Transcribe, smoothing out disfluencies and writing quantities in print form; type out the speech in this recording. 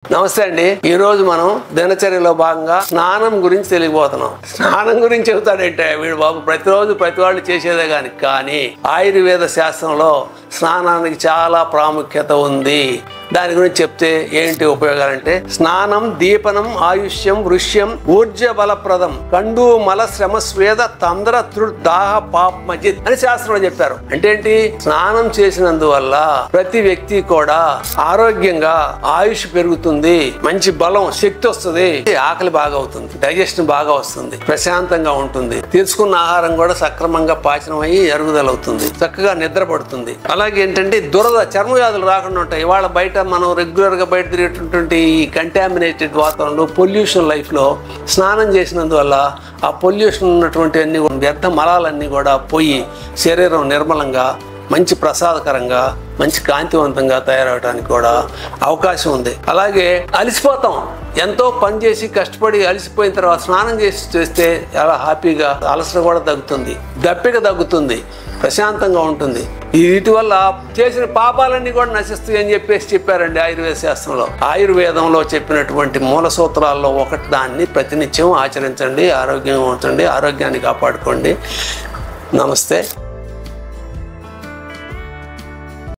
నమస్తే అండి. ఈ రోజు మనం దినచర్యలో భాగంగా స్నానం గురించి తెలియబోతున్నాం. స్నానం గురించి చెబుతాడంటే వీడు బాబు ప్రతిరోజు ప్రతి వాళ్ళు చేసేదే కానీ ఆయుర్వేద శాస్త్రంలో స్నానానికి చాలా ప్రాముఖ్యత ఉంది. దాని గురించి చెప్తే ఏంటి ఉపయోగాలంటే స్నానం దీపనం ఆయుష్యం వృష్యం ఊర్జ బలప్రదం కండు మల శ్రమ స్వేద తంద్ర దాహ పాప్మజిత్ అని శాస్త్రంలో చెప్పారు. అంటే ఏంటి? స్నానం చేసినందువల్ల ప్రతి వ్యక్తి కూడా ఆరోగ్యంగా ఆయుష్ పెరుగుతుంది, మంచి బలం శక్తి వస్తుంది, ఆకలి బాగా అవుతుంది, డైజెషన్ బాగా వస్తుంది, ప్రశాంతంగా ఉంటుంది, తీసుకున్న ఆహారం కూడా సక్రమంగా పాచనం అయ్యి ఎరుగుదల అవుతుంది, చక్కగా నిద్ర పడుతుంది. అలాగే ఏంటంటే దురద చర్మ వ్యాధులు రాకుండా ఉంటాయి. ఇవాళ బయట మనం రెగ్యులర్ గా బయట తిరిగేటటువంటి ఈ కంటామినేటెడ్ వాతావరణంలో పొల్యూషన్ లైఫ్ లో స్నానం చేసినందువల్ల ఆ పొల్యూషన్ ఉన్నటువంటి అన్ని వ్యర్థ మలాలన్నీ కూడా పోయి శరీరం నిర్మలంగా మంచి ప్రసాదకరంగా మంచి కాంతివంతంగా తయారవడానికి కూడా అవకాశం ఉంది. అలాగే అలసిపోతాం, ఎంతో పని చేసి కష్టపడి అలసిపోయిన తర్వాత స్నానం చేస్తే చాలా హ్యాపీగా అలసట కూడా తగ్గుతుంది, దప్పిక తగ్గుతుంది, ప్రశాంతంగా ఉంటుంది. వీటి వల్ల చేసిన పాపాలన్నీ కూడా నశిస్తాయి అని చెప్పారండి ఆయుర్వేద శాస్త్రంలో. ఆయుర్వేదంలో చెప్పినటువంటి మూల సూత్రాల్లో ఒకటి దాన్ని ప్రతినిత్యం ఆచరించండి, ఆరోగ్యంగా ఉంచండి, ఆరోగ్యాన్ని కాపాడుకోండి. నమస్తే.